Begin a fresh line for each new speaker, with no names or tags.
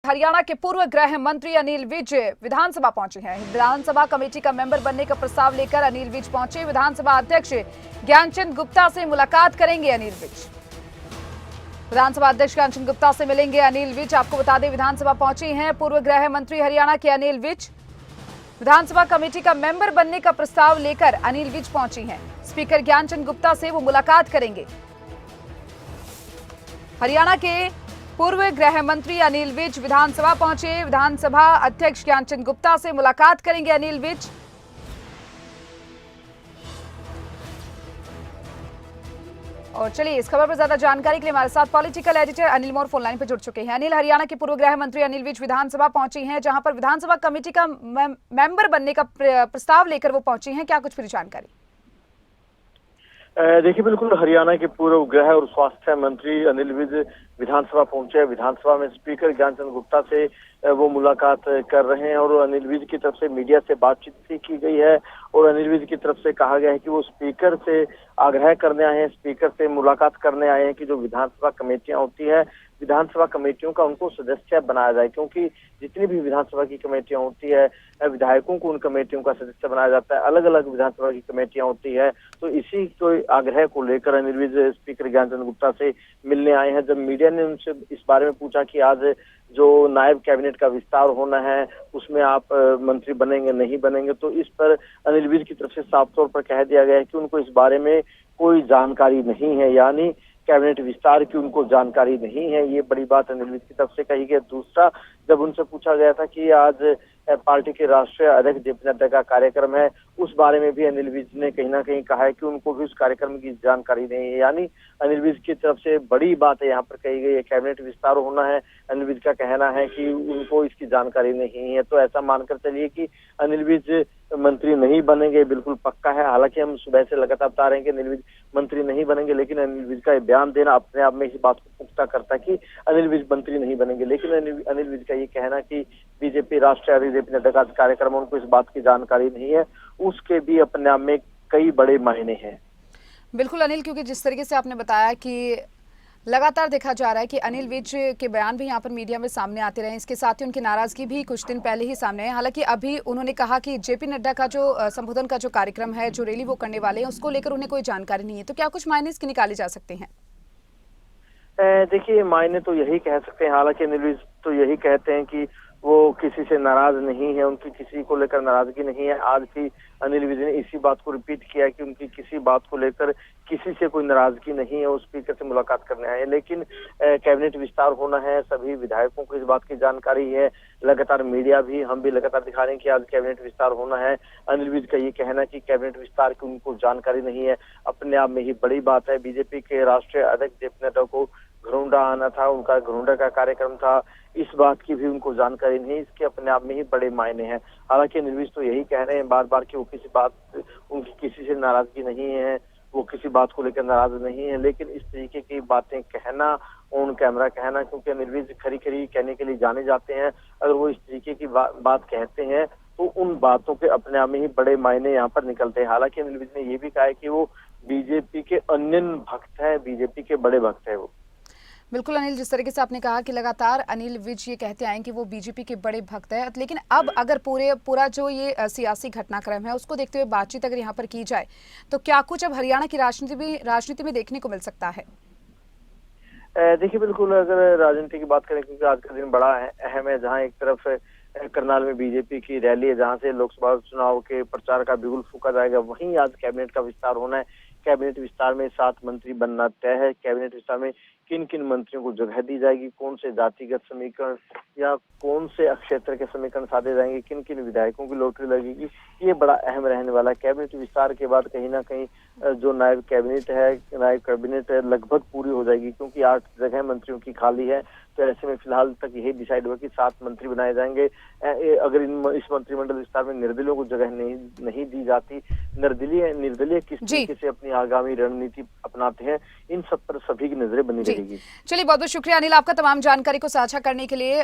हरियाणा के पूर्व गृह मंत्री अनिल विज विधानसभा पहुंचे हैं। विधानसभा कमेटी का मेंबर बनने का प्रस्ताव लेकर अनिल विज पहुंचे। विधानसभा अध्यक्ष ज्ञानचंद गुप्ता से मुलाकात करेंगे अनिल विज। विधानसभा अध्यक्ष ज्ञानचंद गुप्ता से मिलेंगे अनिल विज। आपको बता दें, विधानसभा पहुंचे हैं पूर्व गृह मंत्री हरियाणा के अनिल विज। विधानसभा कमेटी का मेंबर बनने का प्रस्ताव लेकर अनिल विज पहुंची हैं। स्पीकर ज्ञानचंद गुप्ता से वो मुलाकात करेंगे। हरियाणा के पूर्व गृह मंत्री अनिल विज विधानसभा पहुंचे। विधानसभा अध्यक्ष ज्ञानचंद गुप्ता से मुलाकात करेंगे अनिल विज। और चलिए, इस खबर पर ज्यादा जानकारी के लिए हमारे साथ पॉलिटिकल एडिटर अनिल मोर फोन लाइन पर जुड़ चुके हैं। अनिल, हरियाणा के पूर्व गृह मंत्री अनिल विज विधानसभा पहुंची हैं, जहां पर विधानसभा कमेटी का मेंबर बनने का प्रस्ताव लेकर वो पहुंची हैं। क्या कुछ पूरी जानकारी?
देखिए, बिल्कुल हरियाणा के पूर्व गृह और स्वास्थ्य मंत्री अनिल विज विधानसभा पहुंचे। विधानसभा में स्पीकर ज्ञानचंद गुप्ता से वो मुलाकात कर रहे हैं और अनिल विज की तरफ से मीडिया से बातचीत भी की गई है और अनिल विज की तरफ से कहा गया है कि वो स्पीकर से आग्रह करने आए हैं, स्पीकर से मुलाकात करने आए हैं कि जो विधानसभा कमेटियां होती है, विधानसभा कमेटियों का उनको सदस्य बनाया जाए, क्योंकि जितनी भी विधानसभा की कमेटियां होती है, विधायकों को उन कमेटियों का सदस्य बनाया जाता है। अलग अलग विधानसभा की कमेटियां होती है, तो इसी को आग्रह को लेकर अनिल विज स्पीकर ज्ञानचंद गुप्ता से मिलने आए हैं। जब मीडिया ने उनसे इस बारे में पूछा कि आज जो नायब कैबिनेट का विस्तार होना है उसमें आप मंत्री बनेंगे नहीं बनेंगे, तो इस पर अनिल विज की तरफ से साफ तौर पर कह दिया गया है कि उनको इस बारे में कोई जानकारी नहीं है, यानी कैबिनेट विस्तार की उनको जानकारी नहीं है। ये बड़ी बात अनिल विज की तरफ से कही गई। दूसरा, जब उनसे पूछा गया था कि आज पार्टी के राष्ट्रीय अध्यक्ष जेपी नड्डा का कार्यक्रम है, उस बारे में भी अनिल विज ने कहीं ना कहीं कहा है कि उनको भी उस कार्यक्रम की जानकारी नहीं है। यानी अनिल विज की तरफ से बड़ी बात है यहाँ पर कही गई है, कैबिनेट विस्तार होना है। अनिल विज का कहना है कि उनको इसकी जानकारी नहीं है, तो ऐसा मानकर चलिए कि अनिल विज मंत्री नहीं बनेंगे, बिल्कुल पक्का है। हालांकि हम सुबह से लगातार बता रहे हैं कि अनिल विज मंत्री नहीं बनेंगे, लेकिन अनिल विज का बयान देना अपने आप में इस बात को पुख्ता करता है कि अनिल विज मंत्री नहीं बनेंगे। लेकिन अनिल विज का ये कहना कि बीजेपी राष्ट्रीय अध्यक्ष जेपी नड्डा का कार्यक्रम है, उनको इस बात की जानकारी नहीं है, उसके भी अपने आप में कई बड़े मायने हैं।
बिल्कुल अनिल, क्योंकि जिस तरीके से आपने बताया कि लगातार देखा जा रहा है कि अनिल विज के बयान भी यहाँ पर मीडिया में सामने आते रहे, इसके साथ ही उनकी नाराजगी भी कुछ दिन पहले ही सामने है। हालांकि अभी उन्होंने कहा कि जेपी नड्डा का जो संबोधन का जो कार्यक्रम है, जो रैली वो करने वाले हैं, उसको लेकर उन्हें कोई जानकारी नहीं है। तो क्या कुछ मायने इसके निकाले जा सकते हैं?
देखिए, मायने तो यही कह सकते हैं। हालांकि अनिल विज तो यही कहते हैं कि वो किसी से नाराज नहीं है, उनकी किसी को लेकर नाराजगी नहीं है। आज भी अनिल विज ने इसी बात को रिपीट किया कि उनकी किसी बात को लेकर किसी से कोई नाराजगी नहीं है, वो स्पीकर से मुलाकात करने आए हैं। लेकिन कैबिनेट विस्तार होना है, सभी विधायकों को इस बात की जानकारी है। लगातार मीडिया भी, हम भी लगातार दिखा रहे हैं कि आज कैबिनेट विस्तार होना है। अनिल विज का ये कहना है कि कैबिनेट विस्तार की उनको जानकारी नहीं है, अपने आप में ही बड़ी बात है। बीजेपी के राष्ट्रीय अध्यक्ष जेपी नड्डा को घरौंडा आना था, उनका घरौंडा का कार्यक्रम था, इस बात की भी उनको जानकारी नहीं, इसके अपने आप में ही बड़े मायने हैं। हालांकि अनिल विज तो यही कह रहे हैं बार बार कि वो किसी बात, उनकी किसी से नाराजगी नहीं है, वो किसी बात को लेकर नाराज नहीं है। लेकिन इस तरीके की बातें कहना, ऑन कैमरा कहना, क्योंकि अनिल विज खरी खरी कहने के लिए जाने जाते हैं, अगर वो इस तरीके की बात कहते हैं तो उन बातों के अपने आप में ही बड़े मायने यहाँ पर निकलते हैं। हालांकि अनिल विज ने ये भी कहा है कि वो बीजेपी के अनन्य भक्त है, बीजेपी के बड़े भक्त है वो।
बिल्कुल अनिल, जिस तरीके से आपने कहा कि लगातार अनिल विज ये कहते आए कि वो बीजेपी के बड़े भक्त हैं, लेकिन अब अगर पूरा जो ये सियासी घटनाक्रम है उसको देखते हुए बातचीत अगर यहाँ पर की जाए, तो क्या कुछ अब हरियाणा की राजनीति में देखने को मिल सकता है?
देखिए, बिल्कुल अगर राजनीति की बात करें, क्योंकि आज का दिन बड़ा अहम है, जहाँ एक तरफ करनाल में बीजेपी की रैली है, जहाँ से लोकसभा चुनाव के प्रचार का बिगुल फूंका जाएगा, वहीं आज कैबिनेट का विस्तार होना है। कैबिनेट विस्तार में 7 मंत्री बनना तय है। कैबिनेट विस्तार में किन किन मंत्रियों को जगह दी जाएगी, कौन से जातिगत समीकरण या कौन से क्षेत्र के समीकरण साधे जाएंगे, किन किन विधायकों की लॉटरी लगेगी, ये बड़ा अहम रहने वाला है। कैबिनेट विस्तार के बाद कहीं ना कहीं जो नायब कैबिनेट है लगभग पूरी हो जाएगी, क्योंकि 8 जगह मंत्रियों की खाली है। तो ऐसे में फिलहाल तक यही डिसाइड हुआ कि 7 मंत्री बनाए जाएंगे। अगर इस मंत्रिमंडल विस्तार में निर्दलीयों को जगह नहीं दी जाती, निर्दलीय किस तरीके से अपनी आगामी रणनीति अपनाते हैं, इन सब पर सभी की नजरें बनी रहेगी।
चलिए, बहुत बहुत शुक्रिया अनिल आपका तमाम जानकारी को साझा करने के लिए।